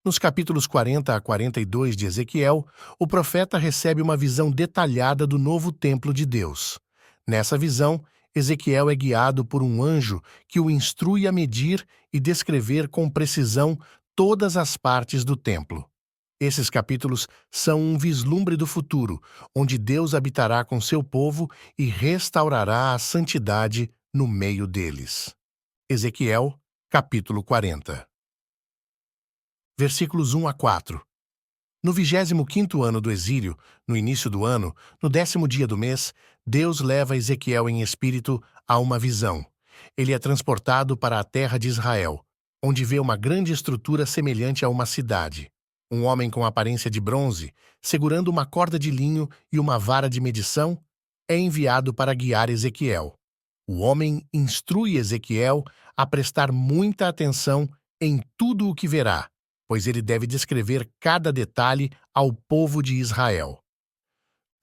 Nos capítulos 40 a 42 de Ezequiel, o profeta recebe uma visão detalhada do novo templo de Deus. Nessa visão, Ezequiel é guiado por um anjo que o instrui a medir e descrever com precisão todas as partes do templo. Esses capítulos são um vislumbre do futuro, onde Deus habitará com seu povo e restaurará a santidade no meio deles. Ezequiel, capítulo 40. Versículos 1 a 4. No 25º ano do exílio, no início do ano, no 10º dia do mês, Deus leva Ezequiel em espírito a uma visão. Ele é transportado para a terra de Israel, onde vê uma grande estrutura semelhante a uma cidade. Um homem com aparência de bronze, segurando uma corda de linho e uma vara de medição, é enviado para guiar Ezequiel. O homem instrui Ezequiel a prestar muita atenção em tudo o que verá, pois ele deve descrever cada detalhe ao povo de Israel.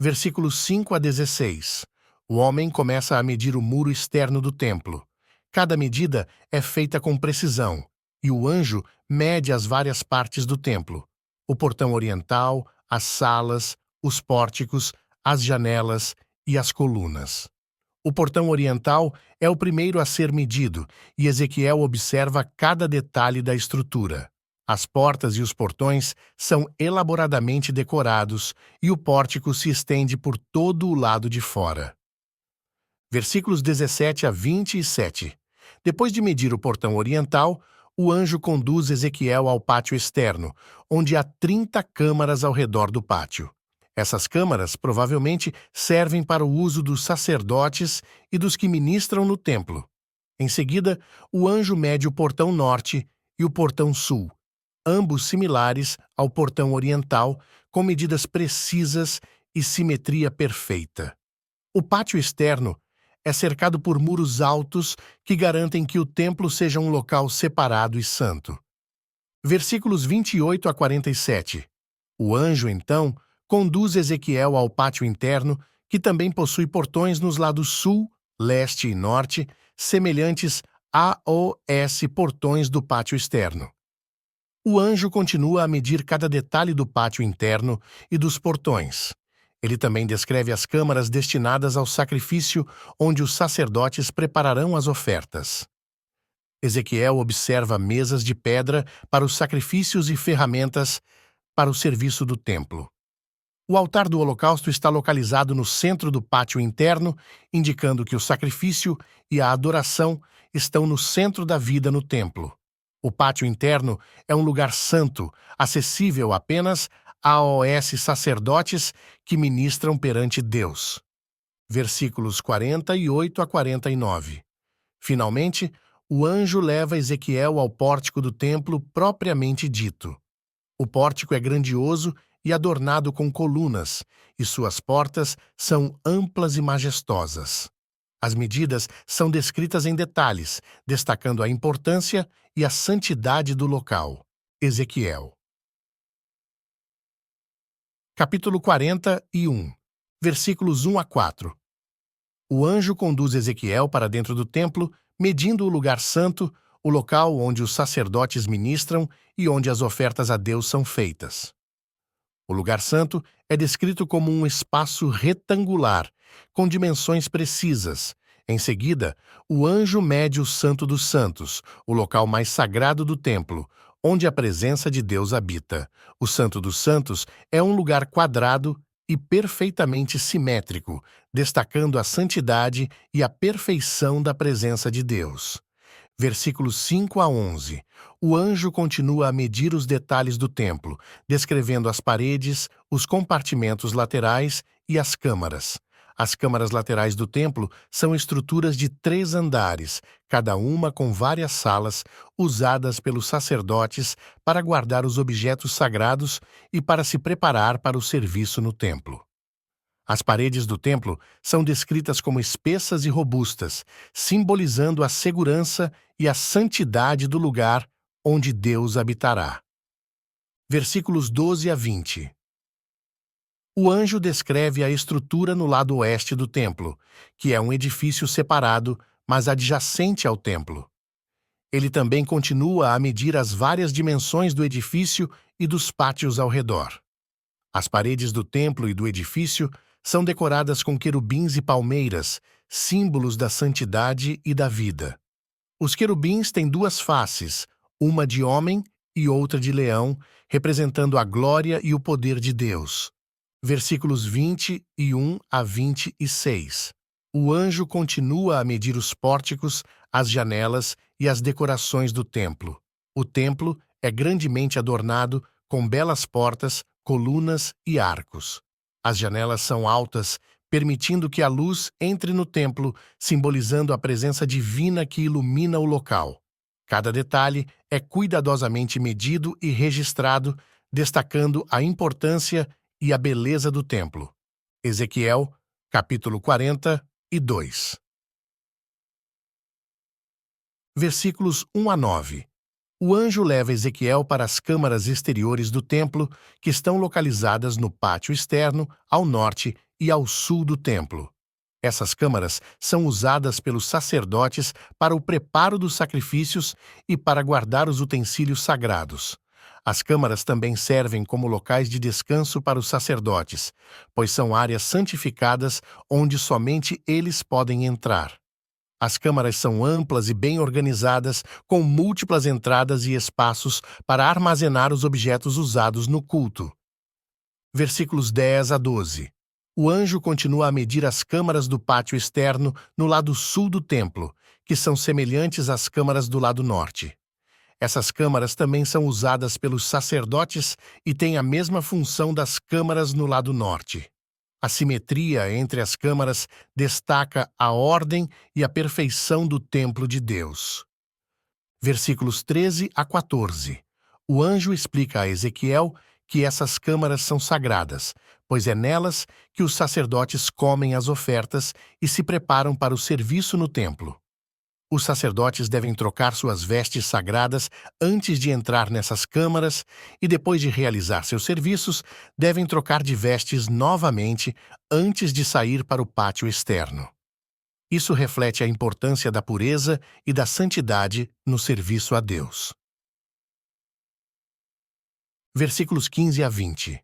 Versículos 5 a 16. O homem começa a medir o muro externo do templo. Cada medida é feita com precisão, e o anjo mede as várias partes do templo: o portão oriental, as salas, os pórticos, as janelas e as colunas. O portão oriental é o primeiro a ser medido, e Ezequiel observa cada detalhe da estrutura. As portas e os portões são elaboradamente decorados e o pórtico se estende por todo o lado de fora. Versículos 17 a 27. Depois de medir o portão oriental, o anjo conduz Ezequiel ao pátio externo, onde há 30 câmaras ao redor do pátio. Essas câmaras provavelmente servem para o uso dos sacerdotes e dos que ministram no templo. Em seguida, o anjo mede o portão norte e o portão sul, ambos similares ao portão oriental, com medidas precisas e simetria perfeita. O pátio externo é cercado por muros altos que garantem que o templo seja um local separado e santo. Versículos 28 a 47. O anjo, então, conduz Ezequiel ao pátio interno, que também possui portões nos lados sul, leste e norte, semelhantes aos portões do pátio externo. O anjo continua a medir cada detalhe do pátio interno e dos portões. Ele também descreve as câmaras destinadas ao sacrifício, onde os sacerdotes prepararão as ofertas. Ezequiel observa mesas de pedra para os sacrifícios e ferramentas para o serviço do templo. O altar do holocausto está localizado no centro do pátio interno, indicando que o sacrifício e a adoração estão no centro da vida no templo. O pátio interno é um lugar santo, acessível apenas aos sacerdotes que ministram perante Deus. Versículos 48 a 49. Finalmente, o anjo leva Ezequiel ao pórtico do templo propriamente dito. O pórtico é grandioso e adornado com colunas, e suas portas são amplas e majestosas. As medidas são descritas em detalhes, destacando a importância e a santidade do local. Ezequiel. Capítulo 41, versículos 1 a 4. O anjo conduz Ezequiel para dentro do templo, medindo o lugar santo, o local onde os sacerdotes ministram e onde as ofertas a Deus são feitas. O lugar santo é descrito como um espaço retangular, com dimensões precisas. Em seguida, o anjo mede o Santo dos Santos, o local mais sagrado do templo, onde a presença de Deus habita. O Santo dos Santos é um lugar quadrado e perfeitamente simétrico, destacando a santidade e a perfeição da presença de Deus. Versículos 5 a 11. O anjo continua a medir os detalhes do templo, descrevendo as paredes, os compartimentos laterais e as câmaras. As câmaras laterais do templo são estruturas de 3 andares, cada uma com várias salas, usadas pelos sacerdotes para guardar os objetos sagrados e para se preparar para o serviço no templo. As paredes do templo são descritas como espessas e robustas, simbolizando a segurança e a santidade do lugar onde Deus habitará. Versículos 12 a 20. O anjo descreve a estrutura no lado oeste do templo, que é um edifício separado, mas adjacente ao templo. Ele também continua a medir as várias dimensões do edifício e dos pátios ao redor. As paredes do templo e do edifício são decoradas com querubins e palmeiras, símbolos da santidade e da vida. Os querubins têm duas faces, uma de homem e outra de leão, representando a glória e o poder de Deus. Versículos 21 a 26. O anjo continua a medir os pórticos, as janelas e as decorações do templo. O templo é grandemente adornado com belas portas, colunas e arcos. As janelas são altas, permitindo que a luz entre no templo, simbolizando a presença divina que ilumina o local. Cada detalhe é cuidadosamente medido e registrado, destacando a importância e a beleza do templo. Ezequiel, capítulo 42. Versículos 1 a 9. O anjo leva Ezequiel para as câmaras exteriores do templo, que estão localizadas no pátio externo, ao norte e ao sul do templo. Essas câmaras são usadas pelos sacerdotes para o preparo dos sacrifícios e para guardar os utensílios sagrados. As câmaras também servem como locais de descanso para os sacerdotes, pois são áreas santificadas onde somente eles podem entrar. As câmaras são amplas e bem organizadas, com múltiplas entradas e espaços para armazenar os objetos usados no culto. Versículos 10 a 12. O anjo continua a medir as câmaras do pátio externo no lado sul do templo, que são semelhantes às câmaras do lado norte. Essas câmaras também são usadas pelos sacerdotes e têm a mesma função das câmaras no lado norte. A simetria entre as câmaras destaca a ordem e a perfeição do templo de Deus. Versículos 13 a 14. O anjo explica a Ezequiel que essas câmaras são sagradas, pois é nelas que os sacerdotes comem as ofertas e se preparam para o serviço no templo. Os sacerdotes devem trocar suas vestes sagradas antes de entrar nessas câmaras e, depois de realizar seus serviços, devem trocar de vestes novamente antes de sair para o pátio externo. Isso reflete a importância da pureza e da santidade no serviço a Deus. Versículos 15 a 20.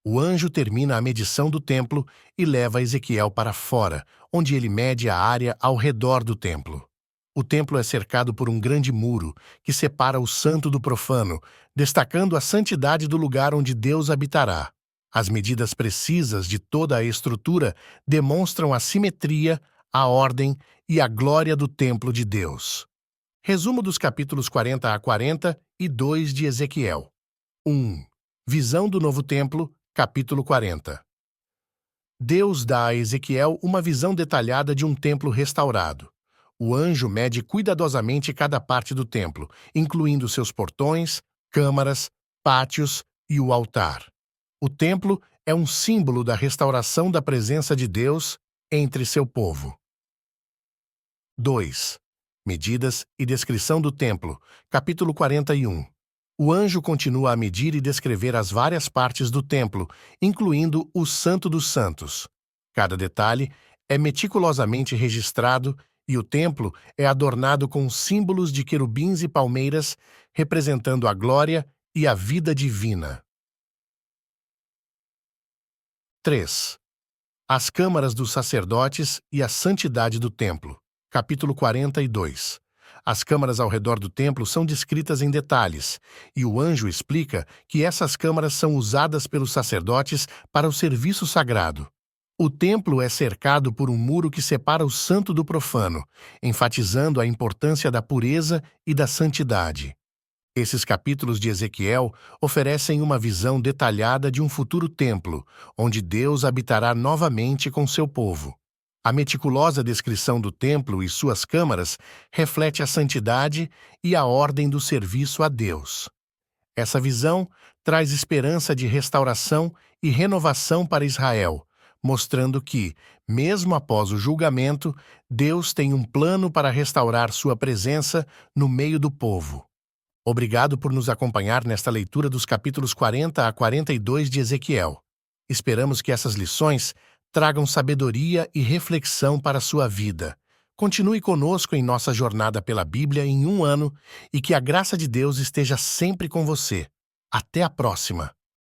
O anjo termina a medição do templo e leva Ezequiel para fora, onde ele mede a área ao redor do templo. O templo é cercado por um grande muro que separa o santo do profano, destacando a santidade do lugar onde Deus habitará. As medidas precisas de toda a estrutura demonstram a simetria, a ordem e a glória do templo de Deus. Resumo dos capítulos 40 a 42 de Ezequiel. 1. Visão do novo templo, capítulo 40. Deus dá a Ezequiel uma visão detalhada de um templo restaurado. O anjo mede cuidadosamente cada parte do templo, incluindo seus portões, câmaras, pátios e o altar. O templo é um símbolo da restauração da presença de Deus entre seu povo. 2. Medidas e descrição do templo, capítulo 41. O anjo continua a medir e descrever as várias partes do templo, incluindo o Santo dos Santos. Cada detalhe é meticulosamente registrado e o templo é adornado com símbolos de querubins e palmeiras, representando a glória e a vida divina. 3. As câmaras dos sacerdotes e a santidade do templo. Capítulo 42. As câmaras ao redor do templo são descritas em detalhes, e o anjo explica que essas câmaras são usadas pelos sacerdotes para o serviço sagrado. O templo é cercado por um muro que separa o santo do profano, enfatizando a importância da pureza e da santidade. Esses capítulos de Ezequiel oferecem uma visão detalhada de um futuro templo, onde Deus habitará novamente com seu povo. A meticulosa descrição do templo e suas câmaras reflete a santidade e a ordem do serviço a Deus. Essa visão traz esperança de restauração e renovação para Israel, mostrando que, mesmo após o julgamento, Deus tem um plano para restaurar sua presença no meio do povo. Obrigado por nos acompanhar nesta leitura dos capítulos 40 a 42 de Ezequiel. Esperamos que essas lições tragam sabedoria e reflexão para a sua vida. Continue conosco em nossa jornada pela Bíblia em um ano e que a graça de Deus esteja sempre com você. Até a próxima!